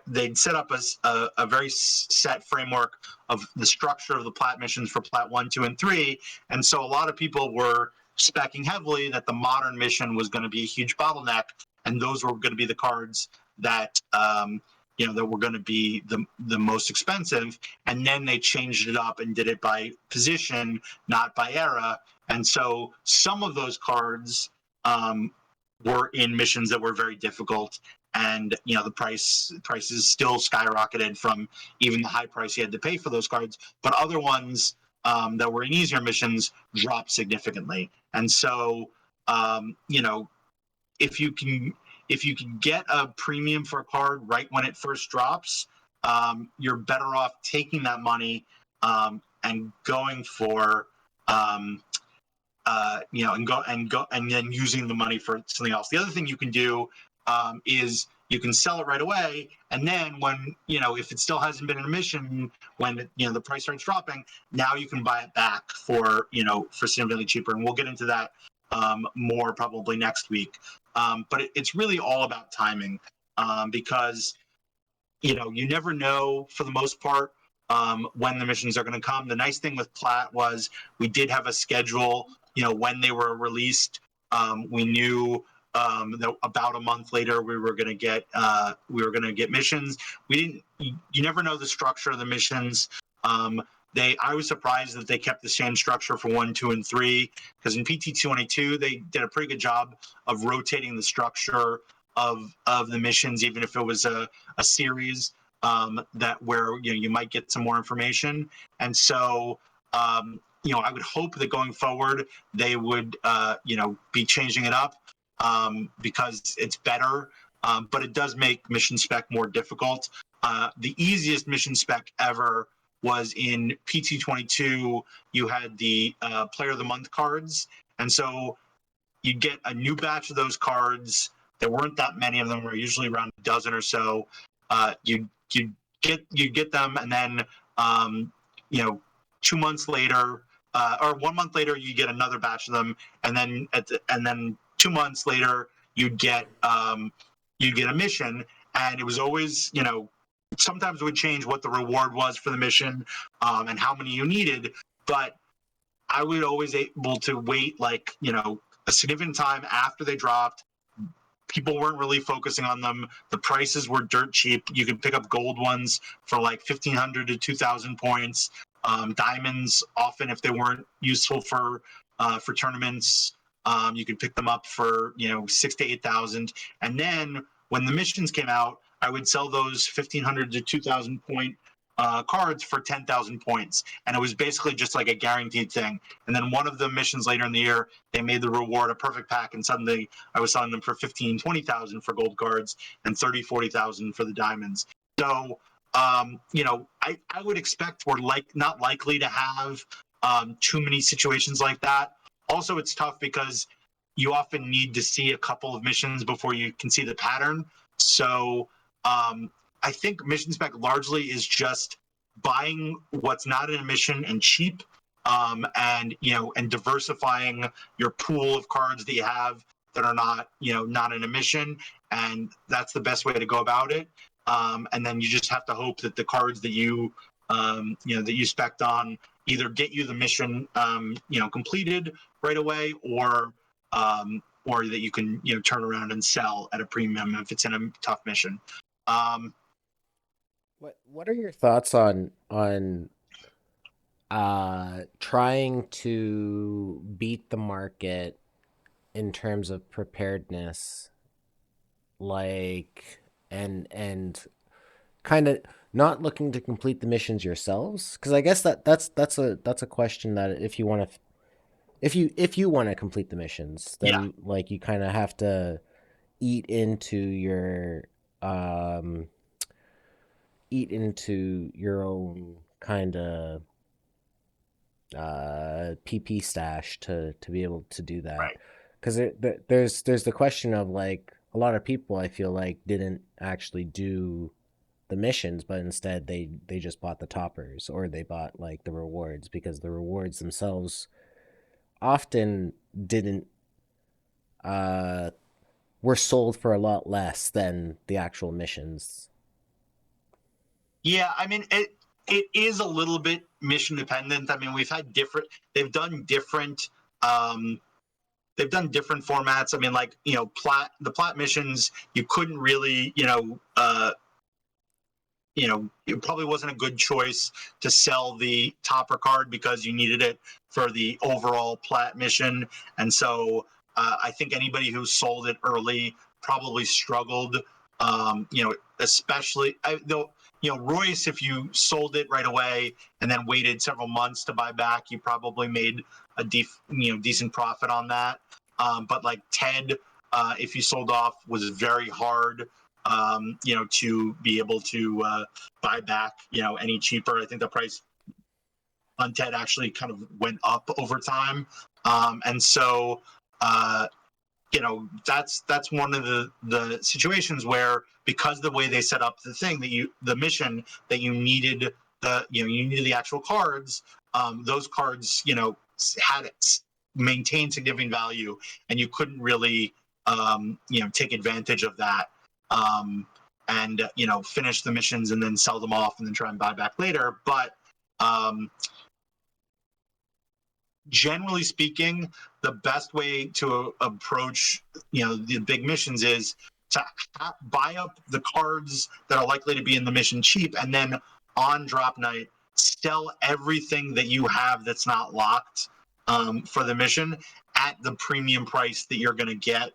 they'd set up a very set framework of the structure of the plat missions for plat 1, 2, and 3, and so a lot of people were speccing heavily that the modern mission was going to be a huge bottleneck, and those were going to be the cards that that were going to be the most expensive, and then they changed it up and did it by position, not by era, and so some of those cards were in missions that were very difficult, and the prices still skyrocketed from even the high price you had to pay for those cards, but other ones that were in easier missions dropped significantly. And so if you can get a premium for a card right when it first drops, you're better off taking that money and going for and then using the money for something else. The other thing you can do is you can sell it right away, and then when if it still hasn't been in a mission, when the price starts dropping, now you can buy it back for significantly cheaper, and we'll get into that more probably next week. But it's really all about timing, because you never know for the most part when the missions are going to come. The nice thing with Plat was we did have a schedule. When they were released, we knew that about a month later we were going to get missions. We didn't. You never know the structure of the missions. I was surprised that they kept the same structure for 1, 2, and 3, because in PT22 they did a pretty good job of rotating the structure of the missions, even if it was a series that where you might get some more information. And so I would hope that going forward they would be changing it up, because it's better, but it does make mission spec more difficult. The easiest mission spec ever was in PT22. You had the Player of the Month cards, and so you'd get a new batch of those cards. There weren't that many of them. Were usually around a dozen or so. You get them, and then 2 months later, or 1 month later, you get another batch of them, and then 2 months later, you'd get a mission, and it was always sometimes it would change what the reward was for the mission, and how many you needed. But I would always able to wait, like, a significant time after they dropped. People weren't really focusing on them. The prices were dirt cheap. You could pick up gold ones for like 1,500 to 2,000 points. Diamonds, often if they weren't useful for tournaments, you could pick them up for 6 to 8,000. And then when the missions came out, I would sell those 1,500 to 2,000 point cards for 10,000 points, and it was basically just like a guaranteed thing. And then one of the missions later in the year, they made the reward a perfect pack, and suddenly I was selling them for 15, 20,000 for gold cards and 30, 40,000 for the diamonds. So, I would expect we're not likely to have too many situations like that. Also, it's tough because you often need to see a couple of missions before you can see the pattern. So, I think mission spec largely is just buying what's not in a mission and cheap, and diversifying your pool of cards that you have that are not in a mission, and that's the best way to go about it. And then you just have to hope that the cards that you spec'd on either get you the mission completed right away, or that you can turn around and sell at a premium if it's in a tough mission. Um, What are your thoughts on trying to beat the market in terms of preparedness, like and kind of not looking to complete the missions yourselves? Because I guess that's a question that if you want to complete the missions, yeah, then like you kind of have to eat into your um eat into your own kind of PP stash to be able to do that. right. Because there's the question of like a lot of people I feel like didn't actually do the missions, but instead they just bought the toppers or they bought like the rewards because the rewards themselves often didn't uh were sold for a lot less than the actual missions. Yeah, I mean it is a little bit mission dependent. I mean, they've done different um they've done different formats. I mean, like, the plat missions, you couldn't really, it probably wasn't a good choice to sell the topper card because you needed it for the overall plat mission. And so I think anybody who sold it early probably struggled. Especially though, Royce, if you sold it right away and then waited several months to buy back, you probably made a decent profit on that. But like Ted, if you sold off, was very hard, to be able to buy back, any cheaper. I think the price on TED actually kind of went up over time. And so, that's one of the situations where, because the way they set up the mission, that you needed the actual cards. Those cards, had it maintained significant value, and you couldn't really, take advantage of that. And finish the missions and then sell them off and then try and buy back later. But um, generally speaking, the best way to approach the big missions is to buy up the cards that are likely to be in the mission cheap, and then on drop night sell everything that you have that's not locked, for the mission, at the premium price that you're going to get,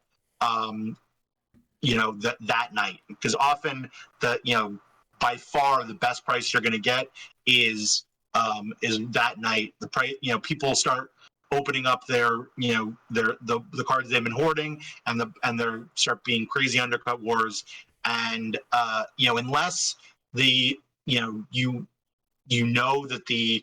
that night. Because often by far the best price you're going to get is that night. The price, people start opening up the cards they've been hoarding, and they start being crazy undercut wars. And unless the that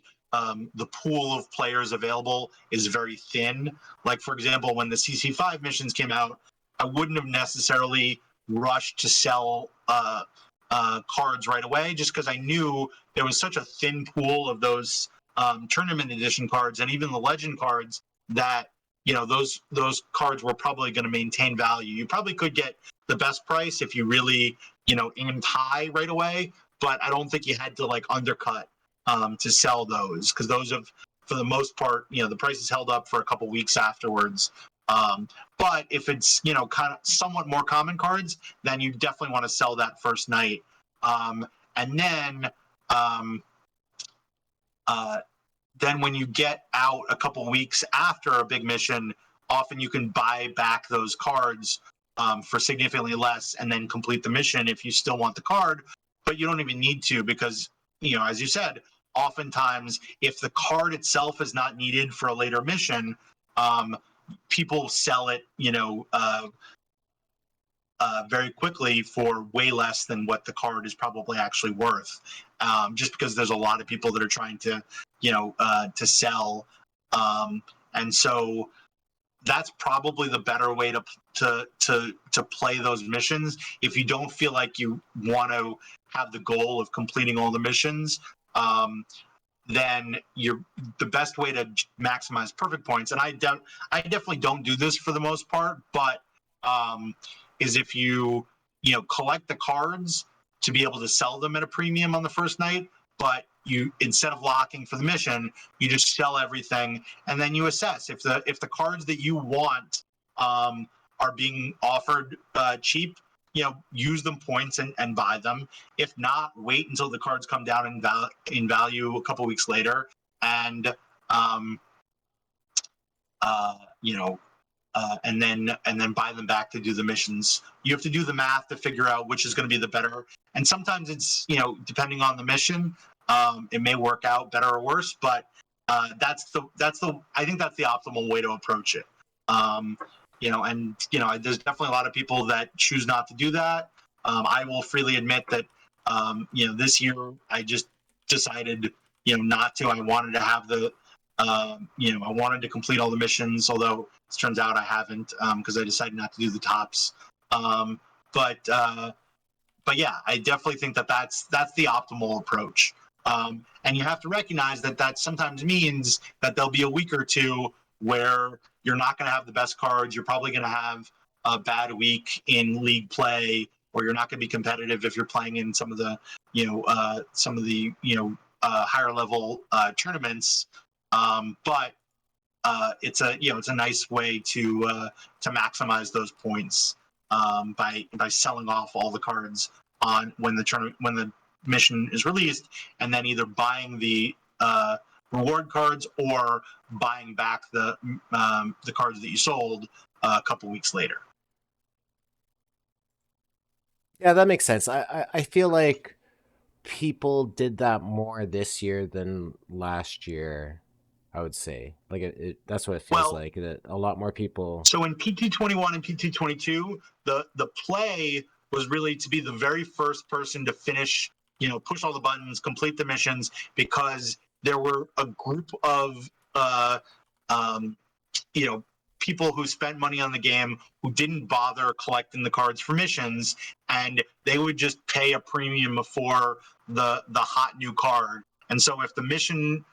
the pool of players available is very thin. Like, for example, when the CC5 missions came out, I wouldn't have necessarily rushed to sell cards right away, just because I knew there was such a thin pool of those tournament edition cards and even the legend cards that those cards were probably going to maintain value. You probably could get the best price if you really aimed high right away, but I don't think you had to like undercut to sell those, because those have, for the most part, the prices held up for a couple weeks afterwards. Um, but if it's kind of somewhat more common cards, then you definitely want to sell that first night, and um, uh, then when you get out a couple weeks after a big mission, often you can buy back those cards for significantly less and then complete the mission if you still want the card. But you don't even need to, because, as you said, oftentimes if the card itself is not needed for a later mission, um, people sell it, very quickly for way less than what the card is probably actually worth, just because there's a lot of people that are trying to, to sell, um, and so that's probably the better way to play those missions. If you don't feel like you want to have the goal of completing all the missions, then the best way to maximize perfect points. And I definitely don't do this for the most part, but um, is if collect the cards to be able to sell them at a premium on the first night, but you, instead of locking for the mission, you just sell everything, and then you assess if the cards that you want are being offered cheap. Use them points and buy them. If not, wait until the cards come down in value a couple weeks later, and um, uh, you know, and then buy them back to do the missions. You have to do the math to figure out which is going to be the better. And sometimes it's depending on the mission, it may work out better or worse. But that's the I think that's the optimal way to approach it. There's definitely a lot of people that choose not to do that. I will freely admit that this year I just decided not to. I wanted to have I wanted to complete all the missions, although it turns out I haven't, because I decided not to do the tops. Um, but uh, but yeah, I definitely think that's the optimal approach. And you have to recognize that sometimes means that there'll be a week or two where you're not going to have the best cards. You're probably going to have a bad week in league play, or you're not going to be competitive if you're playing in some of the higher level tournaments. But it's a nice way to maximize those points, by selling off all the cards on when the mission is released, and then either buying the reward cards or buying back the cards that you sold a couple weeks later. Yeah, that makes sense. I feel like people did that more this year than last year. I would say, like that's what it feels Well, like. That a lot more people. so in Pt1 and Pt22, the play was really to be the very first person to finish, push all the buttons, complete the missions, because there were a group of um, you know people who spent money on the game who didn't bother collecting the cards for missions, and they would just pay a premium for the hot new card. And so if the mission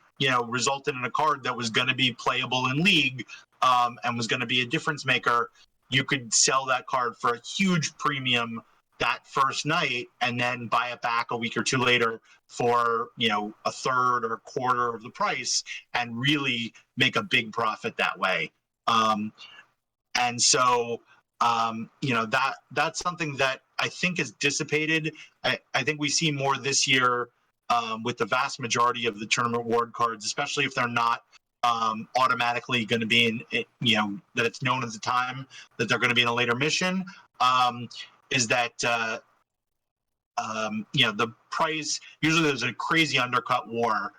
resulted in a card that was going to be playable in league, and was going to be a difference maker, you could sell that card for a huge premium that first night, and then buy it back a week or two later for a third or a quarter of the price, and really make a big profit that way. um, and so that's something that I think is dissipated. I think we see more this year, with the vast majority of the tournament reward cards, especially if they're not automatically going to be that it's known at the time that they're going to be in a later mission, is that the price, usually there's a crazy undercut war.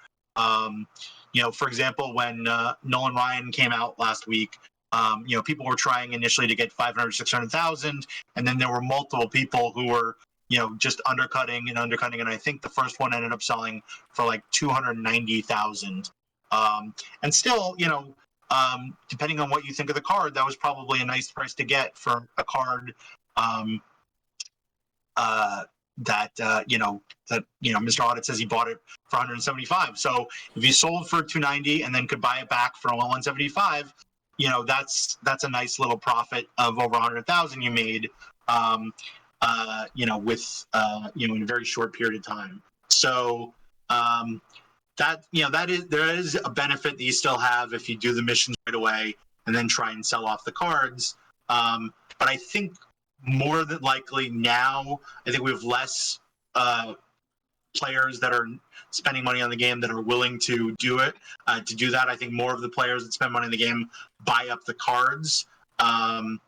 For example, when Nolan Ryan came out last week, people were trying initially to get 500, 600,000, and then there were multiple people who were just undercutting and undercutting, and I think the first one ended up selling for like 290,000. And still, depending on what you think of the card, that was probably a nice price to get for a card, um, uh, that Mr. Audit says he bought it for 175. So if you sold for 290 and then could buy it back for 175, that's a nice little profit of over 100,000 you made. with in a very short period of time. So um, that is there is a benefit that you still have if you do the missions right away and then try and sell off the cards. But I think more than likely now, I think we have less players that are spending money on the game that are willing to do it. To do that, I think more of the players that spend money in the game buy up the cards, um,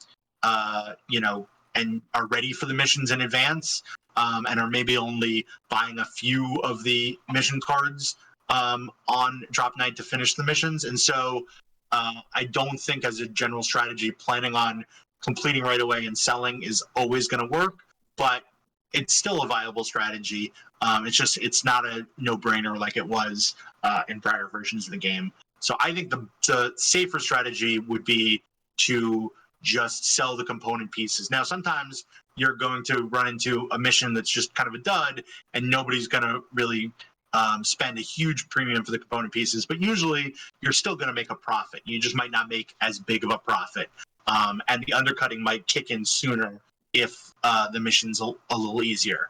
and are ready for the missions in advance, and are maybe only buying a few of the mission cards on drop night to finish the missions. And so I don't think, as a general strategy, planning on completing right away and selling is always going to work, but it's still a viable strategy. It's not a no brainer like it was in prior versions of the game. So I think the safer strategy would be to just sell the component pieces. Now, sometimes you're going to run into a mission that's just kind of a dud, and nobody's going to really spend a huge premium for the component pieces. But usually, you're still going to make a profit. You just might not make as big of a profit, and the undercutting might kick in sooner if the mission's a little easier.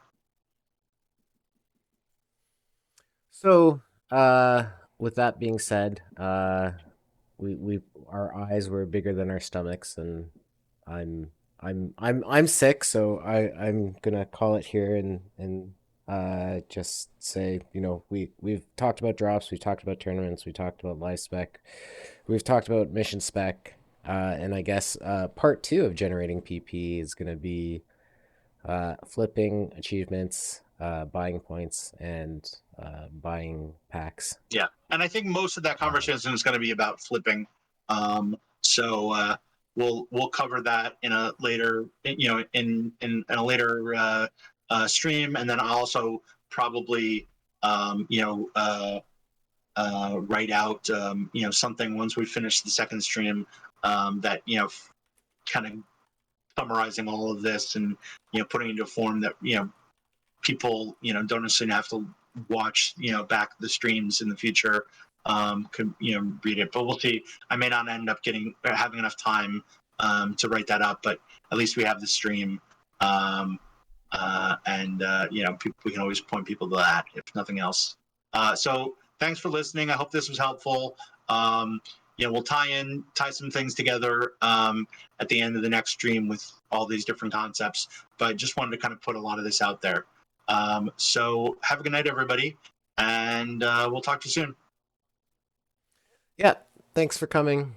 So, uh, with that being said, we our eyes were bigger than our stomachs, and I'm I'm sick, so I'm gonna call it here and just say, we've talked about drops, we've talked about tournaments, we talked about live spec, we've talked about mission spec, and I guess part two of generating PP is gonna be flipping achievements, buying points, and buying packs. Yeah, and I think most of that conversation is going to be about flipping. So we'll cover that in a later, in a later stream, and then I'll also probably write out something once we finish the second stream, that kind of summarizing all of this and putting into a form that people don't necessarily have to watch back the streams in the future, could read it. But we'll see. I may not end up having enough time to write that up, but at least we have the stream, and we can always point people to that if nothing else. So thanks for listening. I hope this was helpful. We'll tie some things together at the end of the next stream with all these different concepts, but just wanted to kind of put a lot of this out there. So have a good night, everybody, and we'll talk to you soon. Yeah, thanks for coming.